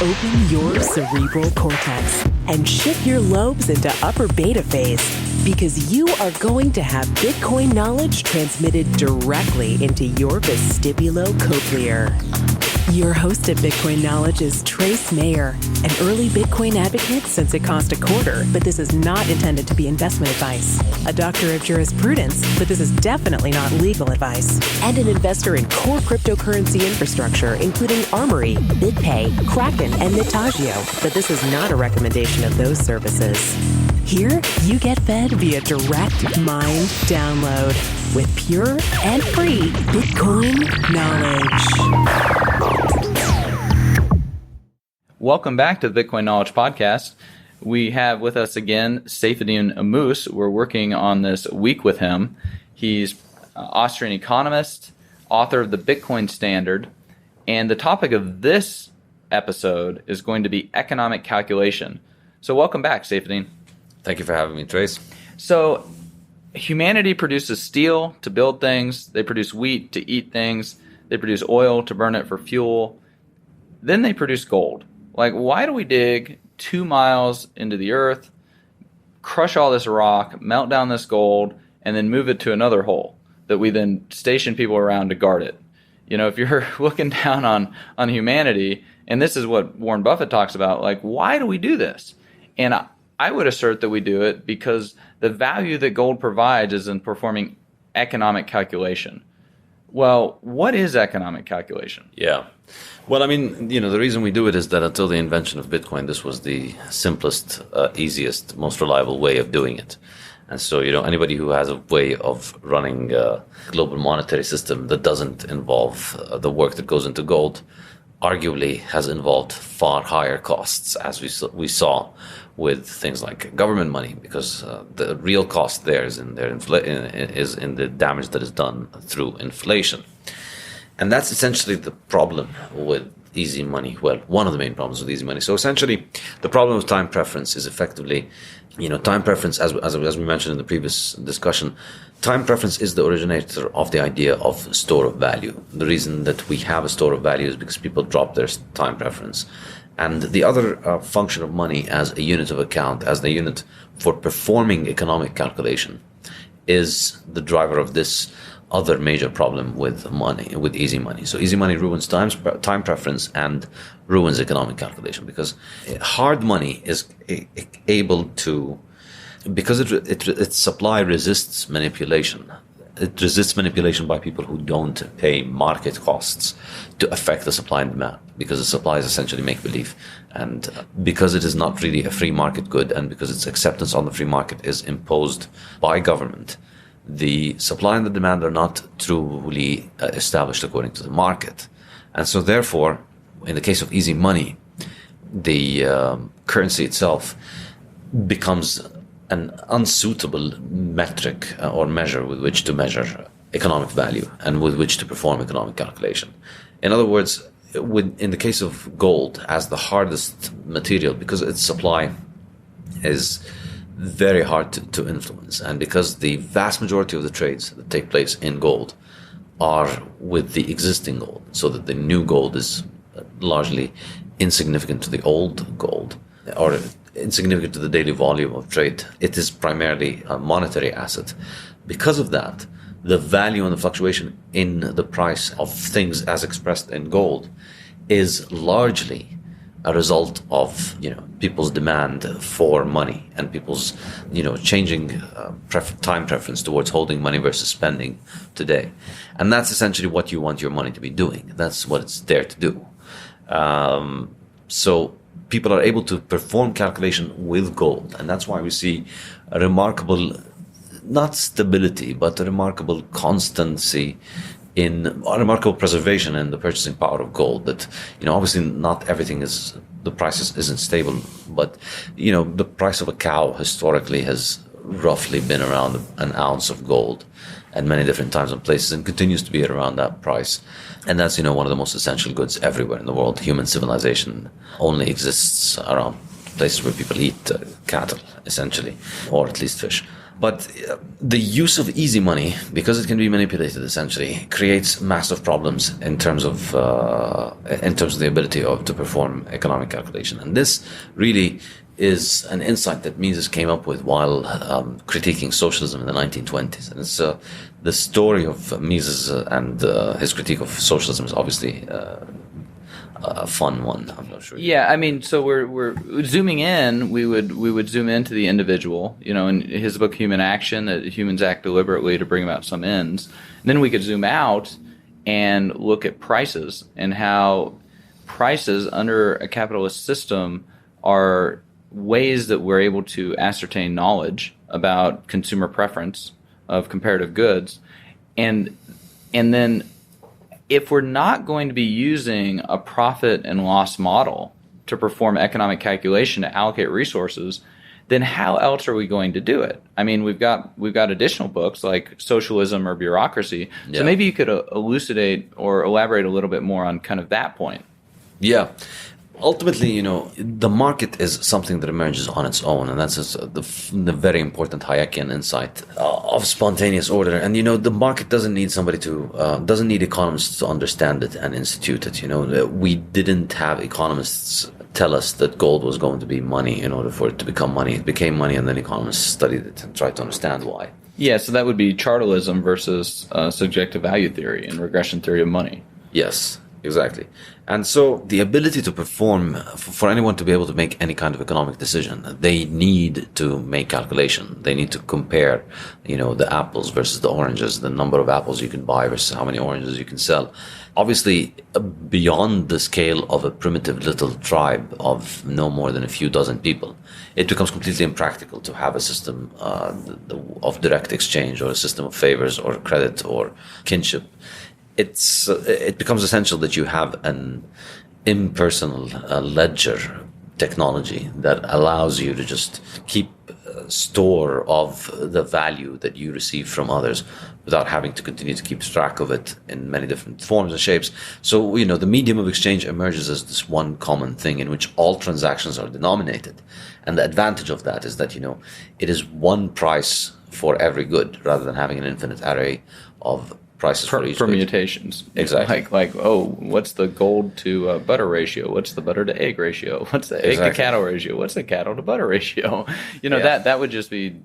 Open your cerebral cortex and shift your lobes into upper beta phase, because you are going to have Bitcoin knowledge transmitted directly into your vestibulocochlear. Your host at Bitcoin Knowledge is Trace Mayer, an early Bitcoin advocate since it cost $0.25, but this is not intended to be investment advice. A doctor of jurisprudence, but this is definitely not legal advice. And an investor in core cryptocurrency infrastructure, including Armory, BitPay, Kraken, and Nitagio, but this is not a recommendation of those services. Here, you get fed via direct mind download with pure and free Bitcoin knowledge. Welcome back to the Bitcoin Knowledge Podcast. We have with us again Saifedean Ammous. We're working on this week with him. He's an Austrian economist, author of the Bitcoin Standard, and the topic of this episode is going to be economic calculation. So welcome back, Saifedean. Thank you for having me, Trace. So humanity produces steel to build things. They produce wheat to eat things. They produce oil to burn it for fuel. Then they produce gold. Like, why do we dig 2 miles into the earth, crush all this rock, melt down this gold, and then move it to another hole that we then station people around to guard it? You know, if you're looking down on humanity, and this is what Warren Buffett talks about, like, why do we do this? And I would assert that we do it because the value that gold provides is in performing economic calculation. Well, what is economic calculation? Yeah. Well, I mean, the reason we do it is that until the invention of Bitcoin, this was the simplest, easiest, most reliable way of doing it. And so, anybody who has a way of running a global monetary system that doesn't involve the work that goes into gold, arguably has involved far higher costs, as we saw with things like government money, because the real cost there is in the damage that is done through inflation. And that's essentially the problem with easy money. Well, one of the main problems with easy money. So essentially, the problem with time preference is effectively, time preference, as we mentioned in the previous discussion, time preference is the originator of the idea of store of value. The reason that we have a store of value is because people drop their time preference. And the other function of money as a unit of account, as the unit for performing economic calculation, is the driver of this other major problem with money, with easy money. So easy money ruins time preference and ruins economic calculation, because hard money is able to, because its supply resists manipulation. It resists manipulation by people who don't pay market costs to affect the supply and demand, because the supply is essentially make-believe. And because it is not really a free market good, and because its acceptance on the free market is imposed by government, the supply and the demand are not truly established according to the market. And so therefore, in the case of easy money, the currency itself becomes an unsuitable metric or measure with which to measure economic value and with which to perform economic calculation. In other words, in the case of gold as the hardest material, because its supply is very hard to influence, and because the vast majority of the trades that take place in gold are with the existing gold, so that the new gold is largely insignificant to the old gold, or insignificant to the daily volume of trade. It is primarily a monetary asset. Because of that, the value and the fluctuation in the price of things as expressed in gold is largely a result of people's demand for money and people's changing time preference towards holding money versus spending today. And that's essentially what you want your money to be doing. That's what it's there to do. So people are able to perform calculation with gold, and that's why we see a remarkable, not stability, but a remarkable constancy in a remarkable preservation in the purchasing power of gold. That obviously not everything is, the price isn't stable, but the price of a cow historically has roughly been around an ounce of gold at many different times and places, and continues to be at around that price. And that's one of the most essential goods everywhere in the world. Human civilization only exists around places where people eat cattle, essentially, or at least fish. But the use of easy money, because it can be manipulated, essentially creates massive problems in terms of the ability to perform economic calculation. And this really is an insight that Mises came up with while critiquing socialism in the 1920s. And it's the story of Mises and his critique of socialism is obviously a fun one. I'm not sure. Yeah, I mean, so we're zooming in. We would zoom into the individual. In his book Human Action, that humans act deliberately to bring about some ends. And then we could zoom out and look at prices and how prices under a capitalist system are ways that we're able to ascertain knowledge about consumer preference of comparative goods, and then if we're not going to be using a profit and loss model to perform economic calculation to allocate resources, then how else are we going to do it? I mean, we've got additional books like Socialism or Bureaucracy. Yeah. So maybe you could elucidate or elaborate a little bit more on kind of that point. Yeah. Ultimately, the market is something that emerges on its own, and that's the very important Hayekian insight of spontaneous order. And the market doesn't need doesn't need economists to understand it and institute it. We didn't have economists tell us that gold was going to be money in order for it to become money. It became money, and then economists studied it and tried to understand why. Yeah, so that would be chartalism versus subjective value theory and regression theory of money. Yes. Exactly. And so the ability to perform, for anyone to be able to make any kind of economic decision, they need to make calculation. They need to compare, the apples versus the oranges, the number of apples you can buy versus how many oranges you can sell. Obviously, beyond the scale of a primitive little tribe of no more than a few dozen people, it becomes completely impractical to have a system of direct exchange or a system of favors or credit or kinship. It becomes essential that you have an impersonal ledger technology that allows you to just keep store of the value that you receive from others without having to continue to keep track of it in many different forms and shapes. So, the medium of exchange emerges as this one common thing in which all transactions are denominated. And the advantage of that is that, it is one price for every good rather than having an infinite array of prices for each permutations. Exactly. Like what's the gold to butter ratio? What's the butter to egg ratio? What's the egg to cattle ratio? What's the cattle to butter ratio? That would just be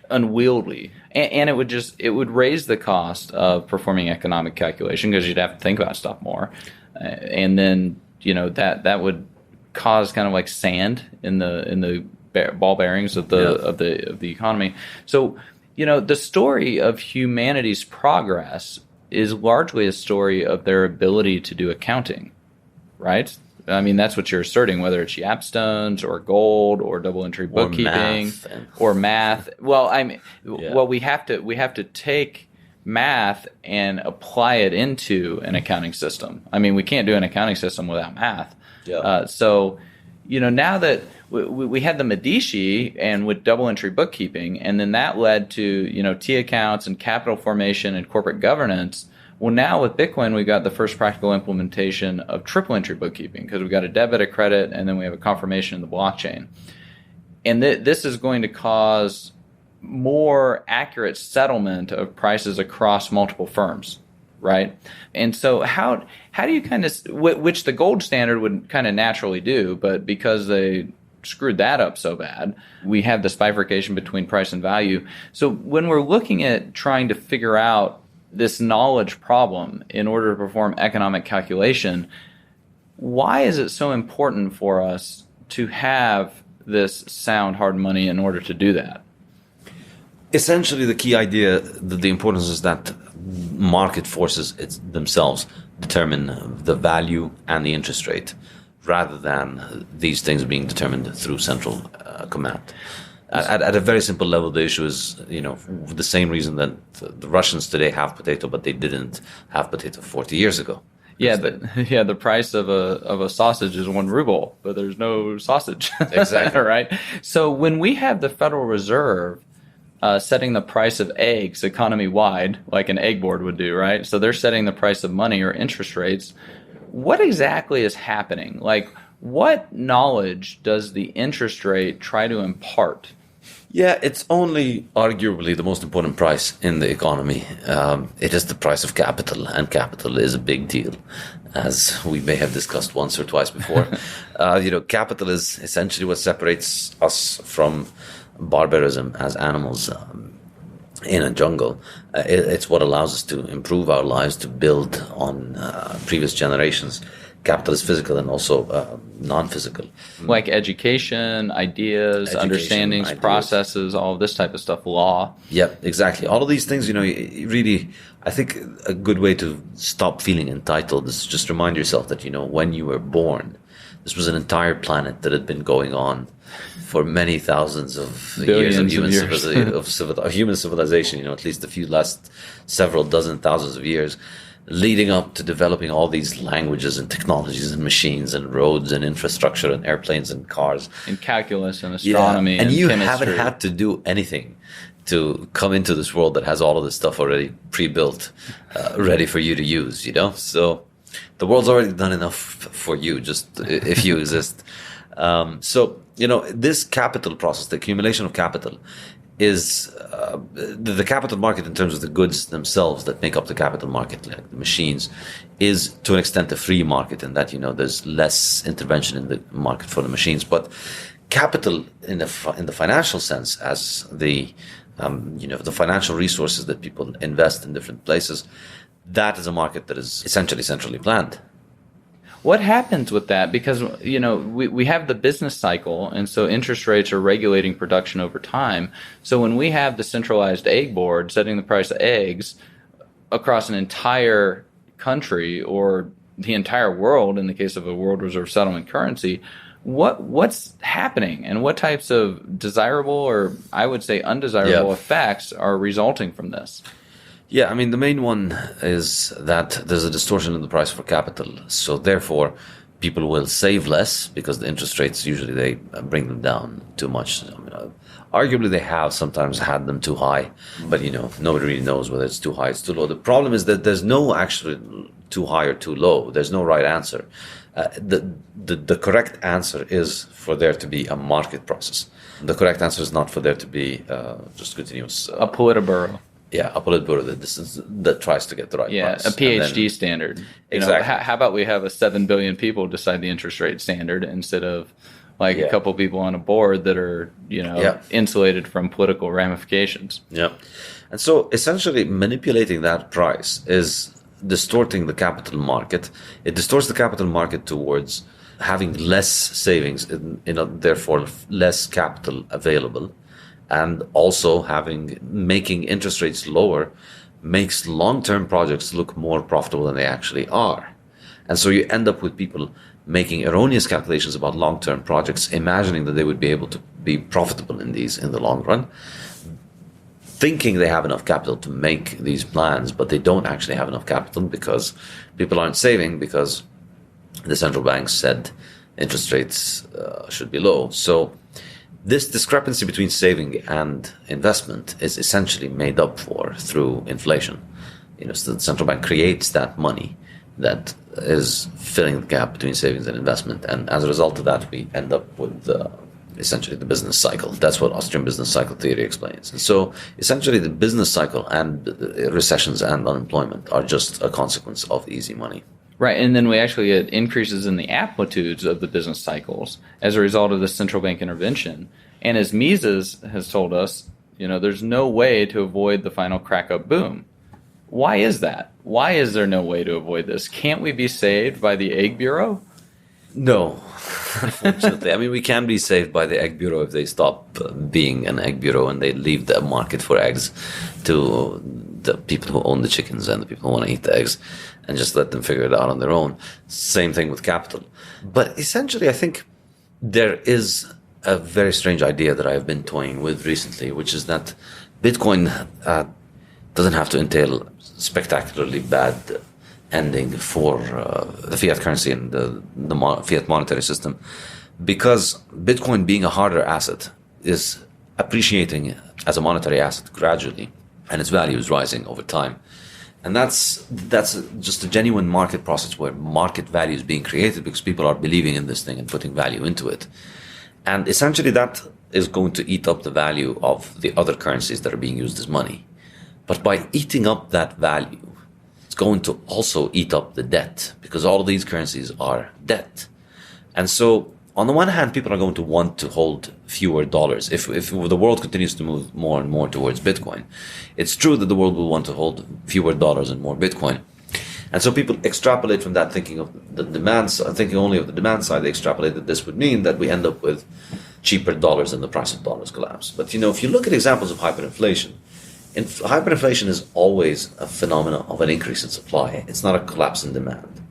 unwieldy, and it would raise the cost of performing economic calculation because you'd have to think about stuff more, and then that would cause kind of like sand in the ball bearings of the economy. So. The story of humanity's progress is largely a story of their ability to do accounting, right? I mean, that's what you're asserting, whether it's Yapstones or gold or double entry bookkeeping or math. Well, we have to take math and apply it into an accounting system. I mean, we can't do an accounting system without math. Yeah. So, now that we had the Medici and with double entry bookkeeping, and then that led to, T accounts and capital formation and corporate governance. Well, now with Bitcoin, we've got the first practical implementation of triple entry bookkeeping because we've got a debit, a credit, and then we have a confirmation in the blockchain. And this is going to cause more accurate settlement of prices across multiple firms, right? And so how do you kind of, which the gold standard would kind of naturally do, but because they screwed that up so bad, we have this bifurcation between price and value. So when we're looking at trying to figure out this knowledge problem in order to perform economic calculation, why is it so important for us to have this sound hard money in order to do that? Essentially, the key idea, the importance is that market forces themselves determine the value and the interest rate, rather than these things being determined through central command. At a very simple level, the issue is, the same reason that the Russians today have potato, but they didn't have potato 40 years ago. Yeah, the price of a sausage is 1 ruble, but there's no sausage. Exactly. Right? So when we have the Federal Reserve setting the price of eggs economy-wide, like an egg board would do, right? So they're setting the price of money or interest rates. What exactly is happening? Like, what knowledge does the interest rate try to impart Yeah, it's only arguably the most important price in the economy. It is the price of capital, and capital is a big deal, as we may have discussed once or twice before. Capital is essentially what separates us from barbarism as animals in a jungle. It's what allows us to improve our lives, to build on previous generations. Capital is physical and also non-physical. Like education, ideas, understandings, processes, all of this type of stuff, law. Yeah, exactly. All of these things, really, I think a good way to stop feeling entitled is to just remind yourself that, when you were born, this was an entire planet that had been going on for many thousands of years of human civilization, at least last several dozen thousands of years, leading up to developing all these languages and technologies and machines and roads and infrastructure and airplanes and cars. And calculus and astronomy and you chemistry. Haven't had to do anything to come into this world that has all of this stuff already pre-built, ready for you to use, So the world's already done enough for you, just if you exist. This capital process, the accumulation of capital, is the capital market in terms of the goods themselves that make up the capital market, like the machines, is to an extent a free market in that, there's less intervention in the market for the machines. But capital in the financial sense, as the financial resources that people invest in different places, that is a market that is essentially centrally planned. What happens with that? Because, we have the business cycle, and so interest rates are regulating production over time. So when we have the centralized egg board setting the price of eggs across an entire country or the entire world, in the case of a world reserve settlement currency, what's happening and what types of desirable or I would say undesirable effects are resulting from this? Yeah, the main one is that there's a distortion in the price for capital. So therefore, people will save less because the interest rates usually they bring them down too much. Arguably, they have sometimes had them too high, but nobody really knows whether it's too high, it's too low. The problem is that there's no actually too high or too low. There's no right answer. The correct answer is for there to be a market process. The correct answer is not for there to be just continuous a Politburo. Yeah, a Politburo that tries to get the right price. A Ph.D. standard. Exactly. How about we have 7 billion people decide the interest rate standard instead of a couple people on a board that are, insulated from political ramifications. Yeah. And so essentially manipulating that price is distorting the capital market. It distorts the capital market towards having less savings, therefore less capital available. And also making interest rates lower makes long-term projects look more profitable than they actually are. And so you end up with people making erroneous calculations about long-term projects, imagining that they would be able to be profitable in the long run, thinking they have enough capital to make these plans, but they don't actually have enough capital because people aren't saving because the central bank said interest rates should be low. So this discrepancy between saving and investment is essentially made up for through inflation. So the central bank creates that money that is filling the gap between savings and investment. And as a result of that, we end up with essentially the business cycle. That's what Austrian business cycle theory explains. And so essentially the business cycle and recessions and unemployment are just a consequence of easy money. Right, and then we actually get increases in the amplitudes of the business cycles as a result of the central bank intervention. And as Mises has told us, there's no way to avoid the final crack-up boom. Why is that? Why is there no way to avoid this? Can't we be saved by the Egg Bureau? No, unfortunately. We can be saved by the Egg Bureau if they stop being an Egg Bureau and they leave the market for eggs to the people who own the chickens and the people who want to eat the eggs and just let them figure it out on their own. Same thing with capital. But essentially, I think there is a very strange idea that I've been toying with recently, which is that Bitcoin doesn't have to entail spectacularly bad ending for the fiat currency and the fiat monetary system, because Bitcoin, being a harder asset, is appreciating as a monetary asset gradually, and its value is rising over time. And that's just a genuine market process where market value is being created because people are believing in this thing and putting value into it. And essentially that is going to eat up the value of the other currencies that are being used as money. But by eating up that value, it's going to also eat up the debt, because all of these currencies are debt. And so on the one hand, people are going to want to hold fewer dollars. If the world continues to move more and more towards Bitcoin, it's true that the world will want to hold fewer dollars and more Bitcoin. And so people extrapolate from that, thinking only of the demand side. They extrapolate that this would mean that we end up with cheaper dollars and the price of dollars collapse. But if you look at examples of hyperinflation, hyperinflation is always a phenomenon of an increase in supply. It's not a collapse in demand.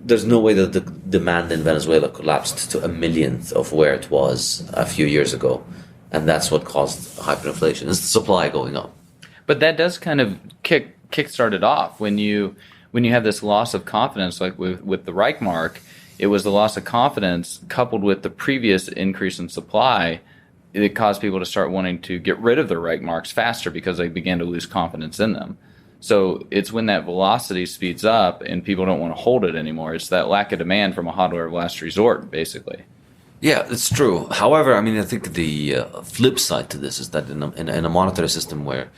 There's no way that the demand in Venezuela collapsed to a millionth of where it was a few years ago. And that's what caused hyperinflation. It's the supply going up. But that does kind of kickstart it off when you have this loss of confidence, like with the Reichmark. It was the loss of confidence coupled with the previous increase in supply. It caused people to start wanting to get rid of their Reichmarks faster because they began to lose confidence in them. So it's when that velocity speeds up and people don't want to hold it anymore. It's that lack of demand from a hodler of last resort, basically. Yeah, it's true. However, I think the flip side to this is that in a monetary system where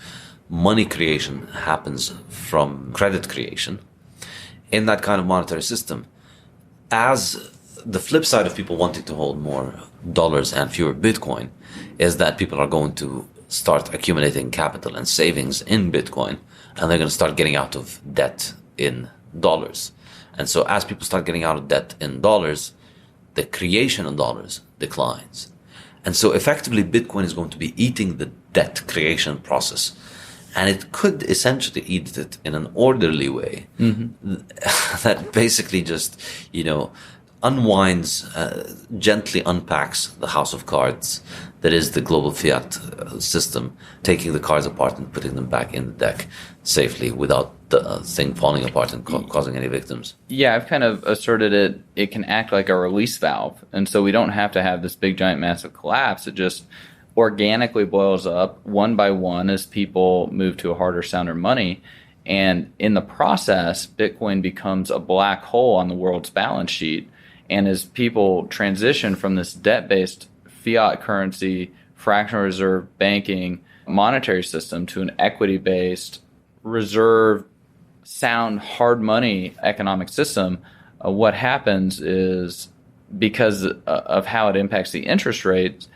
money creation happens from credit creation, in that kind of monetary system, as the flip side of people wanting to hold more dollars and fewer Bitcoin is that people are going to start accumulating capital and savings in Bitcoin, and they're going to start getting out of debt in dollars. And so as people start getting out of debt in dollars, the creation of dollars declines. And so effectively Bitcoin is going to be eating the debt creation process. And it could essentially eat it in an orderly way that basically just, unwinds, gently unpacks the house of cards that is the global fiat system, taking the cards apart and putting them back in the deck safely without the thing falling apart and causing any victims. Yeah, I've kind of asserted it can act like a release valve. And so we don't have to have this big, giant, massive collapse. It just organically boils up one by one as people move to a harder, sounder money. And in the process, Bitcoin becomes a black hole on the world's balance sheet. And as people transition from this debt-based fiat currency, fractional reserve banking monetary system to an equity-based reserve, sound, hard money economic system, what happens is, because of how it impacts the interest rates,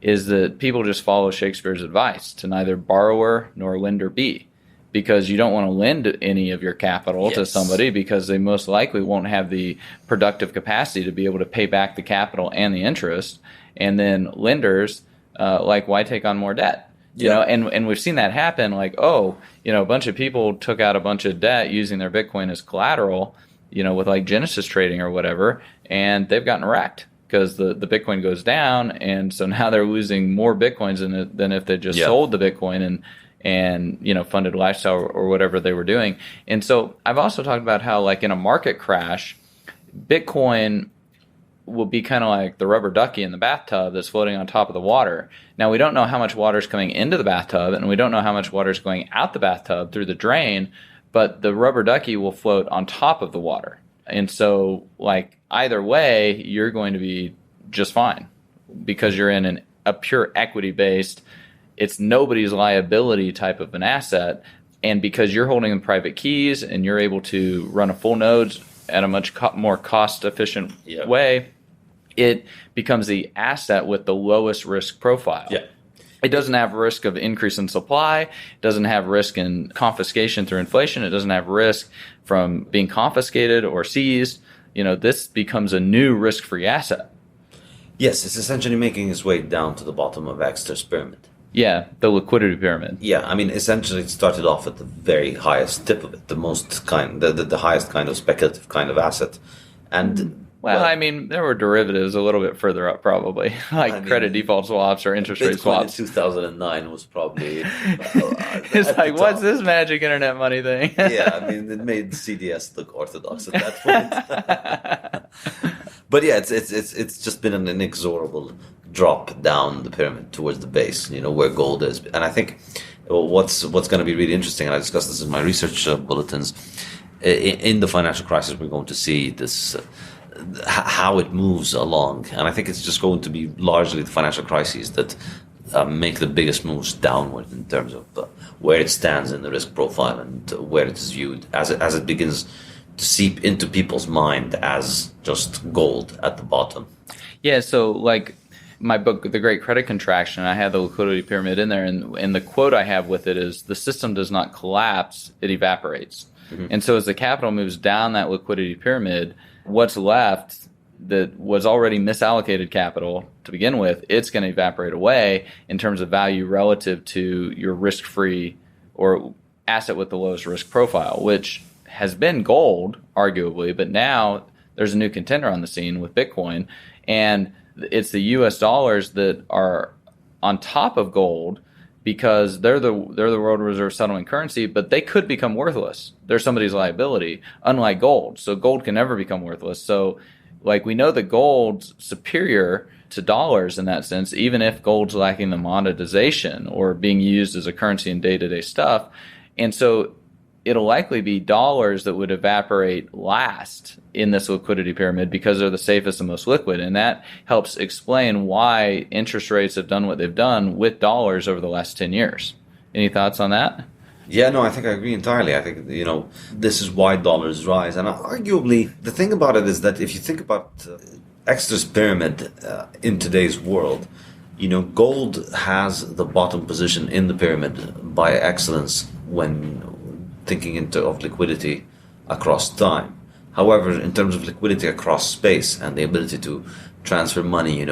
is that people just follow Shakespeare's advice to neither borrower nor lender be. Because you don't want to lend any of your capital to somebody, because they most likely won't have the productive capacity to be able to pay back the capital and the interest. And then lenders, why take on more debt? You know, and we've seen that happen. A bunch of people took out a bunch of debt using their Bitcoin as collateral, with Genesis trading or whatever, and they've gotten wrecked because the Bitcoin goes down, and so now they're losing more Bitcoins than if they just sold the Bitcoin and funded lifestyle or whatever they were doing. And so I've also talked about how, in a market crash, Bitcoin will be kind of like the rubber ducky in the bathtub that's floating on top of the water. Now, we don't know how much water is coming into the bathtub, and we don't know how much water is going out the bathtub through the drain, but the rubber ducky will float on top of the water. And so, either way, you're going to be just fine because you're in a pure equity-based, it's nobody's liability type of an asset. And because you're holding the private keys and you're able to run a full node at a much more cost-efficient way, it becomes the asset with the lowest risk profile. Yeah. It doesn't have risk of increase in supply. It doesn't have risk in confiscation through inflation. It doesn't have risk from being confiscated or seized. This becomes a new risk-free asset. Yes, it's essentially making its way down to the bottom of Exeter's pyramid. Yeah, the liquidity pyramid. Yeah, essentially it started off at the very highest tip of it, the highest kind of speculative kind of asset. And there were derivatives a little bit further up, probably, credit default swaps or interest rate swaps. In 2009 was probably... it's what's this magic internet money thing? It made CDS look orthodox at that point. But yeah, it's just been an inexorable drop down the pyramid towards the base, where gold is. And I think what's going to be really interesting, and I discussed this in my research bulletins, in the financial crisis, we're going to see this how it moves along. And I think it's just going to be largely the financial crises that make the biggest moves downward in terms of where it stands in the risk profile and where it is viewed as it begins to seep into people's mind as just gold at the bottom. Yeah, so like my book, The Great Credit Contraction, I had the liquidity pyramid in there, and the quote I have with it is, the system does not collapse, it evaporates. Mm-hmm. And so as the capital moves down that liquidity pyramid, what's left that was already misallocated capital to begin with, it's going to evaporate away in terms of value relative to your risk-free or asset with the lowest risk profile, which has been gold, arguably, but now there's a new contender on the scene with Bitcoin, and it's the U.S. dollars that are on top of gold because they're the world reserve settlement currency, but they could become worthless. They're somebody's liability, unlike gold. So gold can never become worthless. So like we know that gold's superior to dollars in that sense, even if gold's lacking the monetization or being used as a currency in day-to-day stuff. And so it'll likely be dollars that would evaporate last in this liquidity pyramid because they're the safest and most liquid. And that helps explain why interest rates have done what they've done with dollars over the last 10 years. Any thoughts on that? Yeah, no, I think I agree entirely. I think, this is why dollars rise. And arguably, the thing about it is that if you think about Exeter's pyramid in today's world, gold has the bottom position in the pyramid by excellence when thinking of liquidity across time. However, in terms of liquidity across space and the ability to transfer money,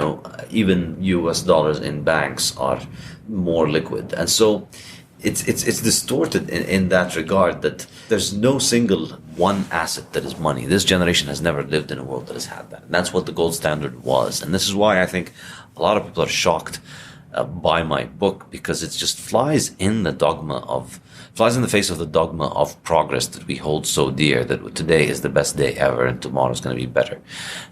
even US dollars in banks are more liquid. And so it's distorted in that regard, that there's no single one asset that is money. This generation has never lived in a world that has had that. And that's what the gold standard was. And this is why I think a lot of people are shocked by my book, because it just flies in the face of the dogma of progress that we hold so dear, that today is the best day ever and tomorrow is going to be better.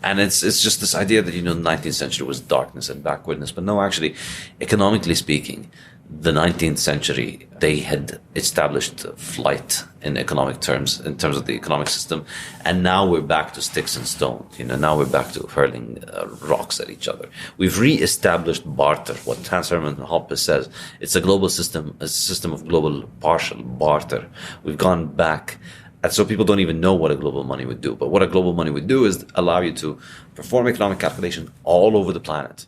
And it's just this idea that, the 19th century was darkness and backwardness. But no, actually, economically speaking, the 19th century, they had established flight in economic terms, in terms of the economic system. And now we're back to sticks and stones. Now we're back to hurling rocks at each other. We've re-established barter, what Hans Hermann Hoppe says. It's a global system, a system of global partial barter. We've gone back. And so people don't even know what a global money would do. But what a global money would do is allow you to perform economic calculation all over the planet.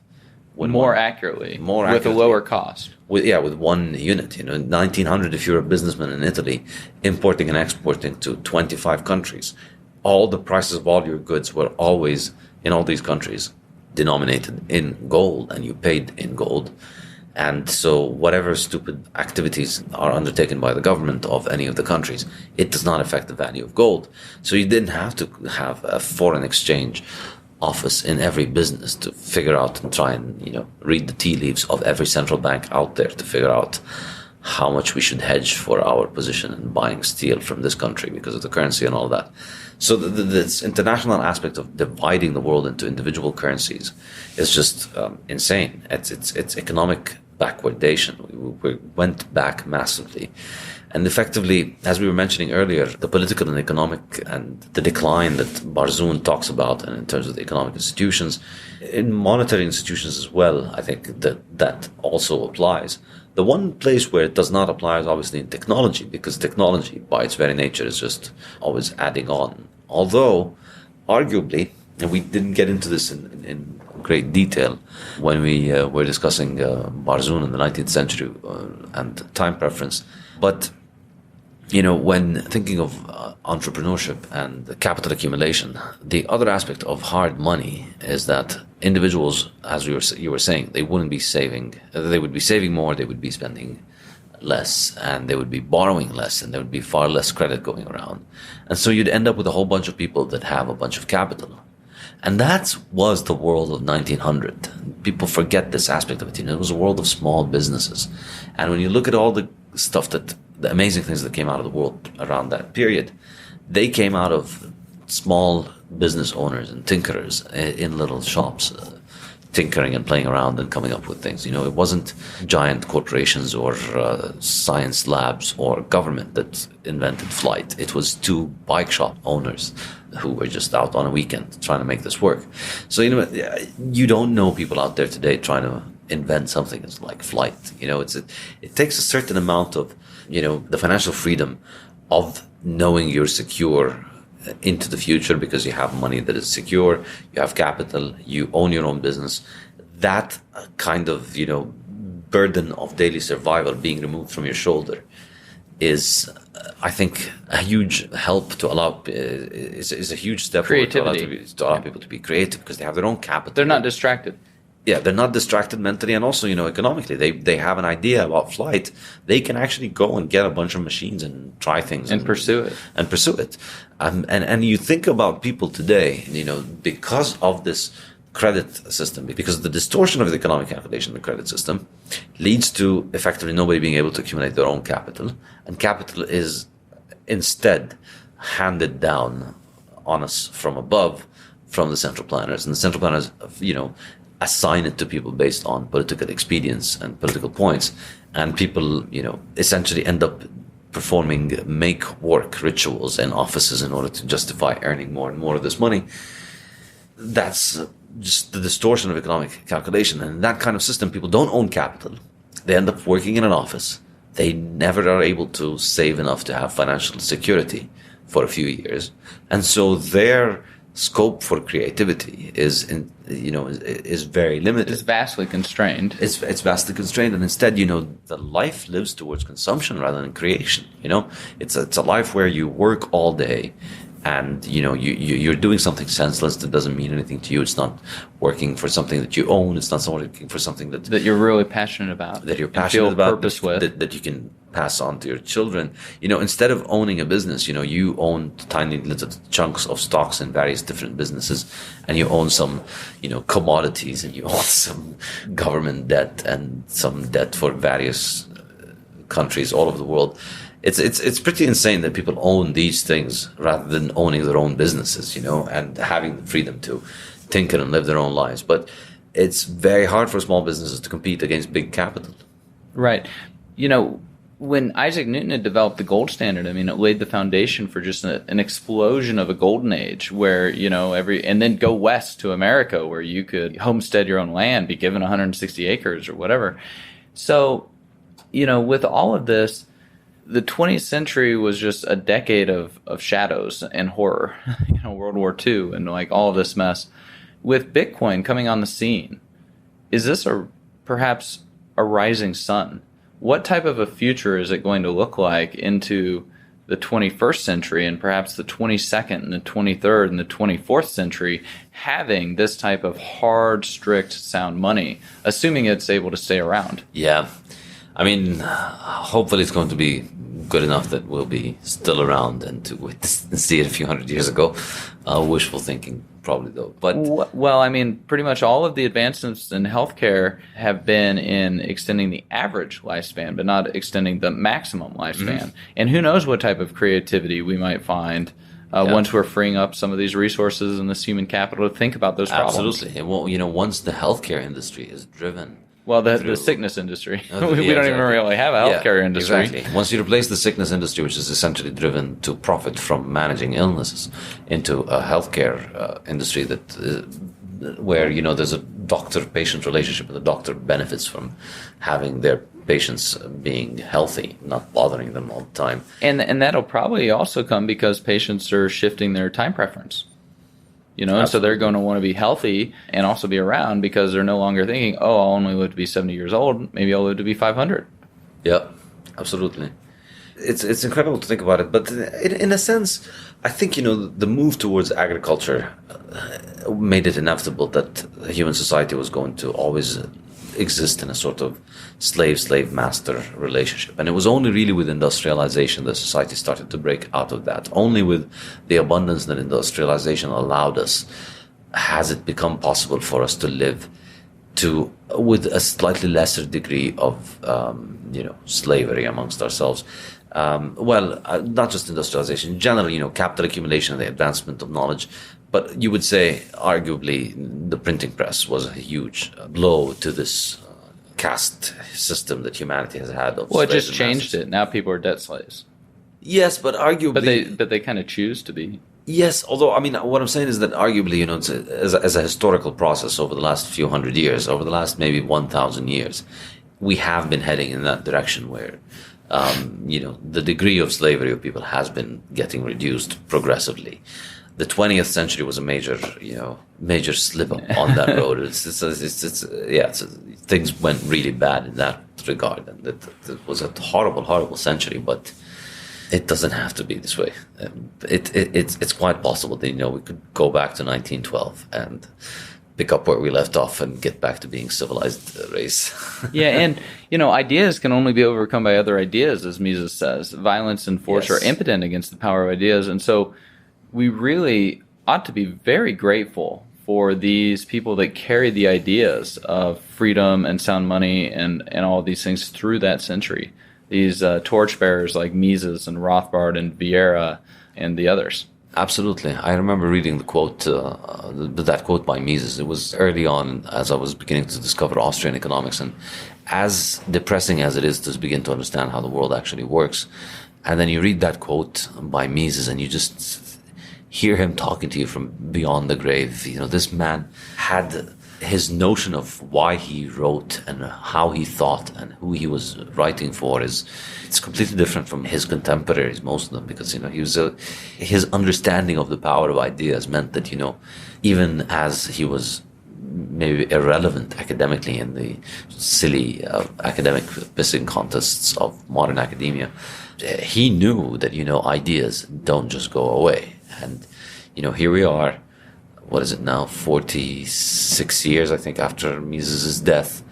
More accurately, with a lower cost. With one unit. In 1900, if you're a businessman in Italy, importing and exporting to 25 countries, all the prices of all your goods were always, in all these countries, denominated in gold, and you paid in gold. And so whatever stupid activities are undertaken by the government of any of the countries, it does not affect the value of gold. So you didn't have to have a foreign exchange office in every business to figure out and try and read the tea leaves of every central bank out there to figure out how much we should hedge for our position in buying steel from this country because of the currency and all that. So this international aspect of dividing the world into individual currencies is just insane. It's economic backwardation. We went back massively. And effectively, as we were mentioning earlier, the political and economic and the decline that Barzoon talks about, and in terms of the economic institutions, in monetary institutions as well, I think that also applies. The one place where it does not apply is obviously in technology, because technology, by its very nature, is just always adding on. Although, arguably, and we didn't get into this in great detail when we were discussing Barzoon in the 19th century and time preference, but when thinking of entrepreneurship and capital accumulation, the other aspect of hard money is that individuals, as you were saying, they wouldn't be saving. They would be saving more, they would be spending less, and they would be borrowing less, and there would be far less credit going around. And so you'd end up with a whole bunch of people that have a bunch of capital. And that was the world of 1900. People forget this aspect of it. It was a world of small businesses. And when you look at all the stuff the amazing things that came out of the world around that period, they came out of small business owners and tinkerers in little shops, tinkering and playing around and coming up with things. It wasn't giant corporations or science labs or government that invented flight. It was two bike shop owners who were just out on a weekend trying to make this work. So, you don't know people out there today trying to invent something that's like flight. It takes a certain amount of, the financial freedom of knowing you're secure into the future because you have money that is secure, you have capital, you own your own business. That kind of, burden of daily survival being removed from your shoulder is, I think, a huge help to allow, is a huge step forward to allow people to be creative because they have their own capital. They're not distracted. Yeah, they're not distracted mentally and also, economically. They have an idea about flight. They can actually go and get a bunch of machines and try things. And pursue it. And pursue it. And you think about people today, because of this credit system, because of the distortion of the economic calculation, the credit system leads to effectively nobody being able to accumulate their own capital. And capital is instead handed down on us from above, from the central planners. And the central planners, assign it to people based on political expedience and political points. And people, essentially end up performing make-work rituals in offices in order to justify earning more and more of this money. That's just the distortion of economic calculation. And in that kind of system, people don't own capital. They end up working in an office. They never are able to save enough to have financial security for a few years. And so their scope for creativity is very limited. It's vastly constrained. It's vastly constrained, and instead, the life lives towards consumption rather than creation. It's a life where you work all day, and you're doing something senseless that doesn't mean anything to you. It's not working for something that you own. It's not working for something that you're really passionate about. That you're passionate about. Purpose with. That you can pass on to your children. Instead of owning a business, you own tiny little chunks of stocks in various different businesses, and you own some, commodities, and you own some government debt and some debt for various countries all over the world. It's pretty insane that people own these things rather than owning their own businesses, and having the freedom to tinker and live their own lives. But it's very hard for small businesses to compete against big capital. Right. When Isaac Newton had developed the gold standard, it laid the foundation for just an explosion of a golden age where, and then go west to America where you could homestead your own land, be given 160 acres or whatever. So, with all of this, the 20th century was just a decade of shadows and horror, World War II and all of this mess. With Bitcoin coming on the scene, is this perhaps a rising sun? What type of a future is it going to look like into the 21st century and perhaps the 22nd and the 23rd and the 24th century having this type of hard, strict, sound money, assuming it's able to stay around? Yeah. Hopefully it's going to be good enough that we'll be still around and to witness and see it a few hundred years ago. Wishful thinking, probably, though. But pretty much all of the advancements in healthcare have been in extending the average lifespan, but not extending the maximum lifespan. Mm-hmm. And who knows what type of creativity we might find once we're freeing up some of these resources and this human capital to think about those problems. Absolutely. Well, once the healthcare industry is driven. Well, the sickness industry. We don't even really have a healthcare industry. Exactly. Once you replace the sickness industry, which is essentially driven to profit from managing illnesses, into a healthcare industry where there's a doctor-patient relationship, and the doctor benefits from having their patients being healthy, not bothering them all the time. And that'll probably also come because patients are shifting their time preference. And so they're going to want to be healthy and also be around because they're no longer thinking, I'll only live to be 70 years old. Maybe I'll live to be 500. Yeah, absolutely. It's incredible to think about it. But in a sense, I think, the move towards agriculture made it inevitable that human society was going to always exist in a sort of slave-master relationship. And it was only really with industrialization that society started to break out of that. Only with the abundance that industrialization allowed us has it become possible for us to live with a slightly lesser degree of slavery amongst ourselves. Not just industrialization. In general, capital accumulation and the advancement of knowledge But you would say, arguably, the printing press was a huge blow to this caste system that humanity has had. Well, it just changed it. Now people are debt slaves. Yes, but arguably... But they kind of choose to be. Yes, although, I mean, what I'm saying is that arguably, you know, as a historical process over the last few hundred years, over the last maybe 1,000 years, we have been heading in that direction where, you know, the degree of slavery of people has been getting reduced progressively. The 20th century was a major slip up on that road. Things went really bad in that regard, and it was a horrible, horrible century. But it doesn't have to be this way. It's quite possible that, you know, we could go back to 1912 and pick up where we left off and get back to being civilized race. Yeah, and, you know, ideas can only be overcome by other ideas, as Mises says. Violence and force are impotent against the power of ideas, and so we really ought to be very grateful for these people that carry the ideas of freedom and sound money and all these things through that century. These torchbearers like Mises and Rothbard and Vieira and the others. Absolutely. I remember reading the quote, that quote by Mises. It was early on as I was beginning to discover Austrian economics, and as depressing as it is to begin to understand how the world actually works. And then you read that quote by Mises and you just hear him talking to you from beyond the grave. You know, this man had his notion of why he wrote and how he thought and who he was writing for it's completely different from his contemporaries, most of them, because, you know, his understanding of the power of ideas meant that, you know, even as he was maybe irrelevant academically in the silly academic pissing contests of modern academia, he knew that, you know, ideas don't just go away. And, you know, here we are, what is it now, 46 years, I think, after Mises' death,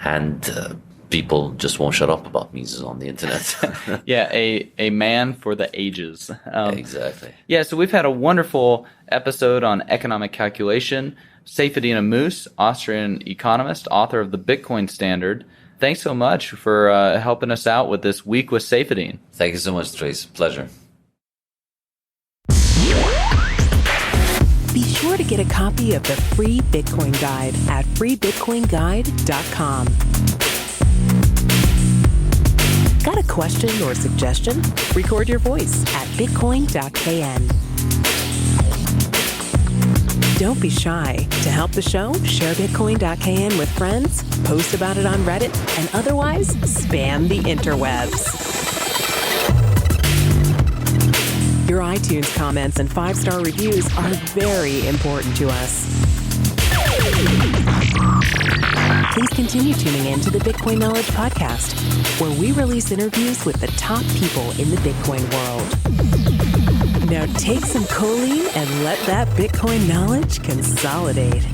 and people just won't shut up about Mises on the internet. Yeah, a man for the ages. Exactly. Yeah, so we've had a wonderful episode on economic calculation. Saifedean Ammous, Austrian economist, author of the Bitcoin Standard. Thanks so much for helping us out with this week with Saifedean. Thank you so much, Trace. Pleasure. Be sure to get a copy of the free Bitcoin Guide at freebitcoinguide.com. Got a question or suggestion? Record your voice at bitcoin.kn. Don't be shy. To help the show, share bitcoin.kn with friends, post about it on Reddit, and otherwise spam the interwebs. Your iTunes comments and 5-star reviews are very important to us. Please continue tuning in to the Bitcoin Knowledge Podcast, where we release interviews with the top people in the Bitcoin world. Now take some choline and let that Bitcoin knowledge consolidate.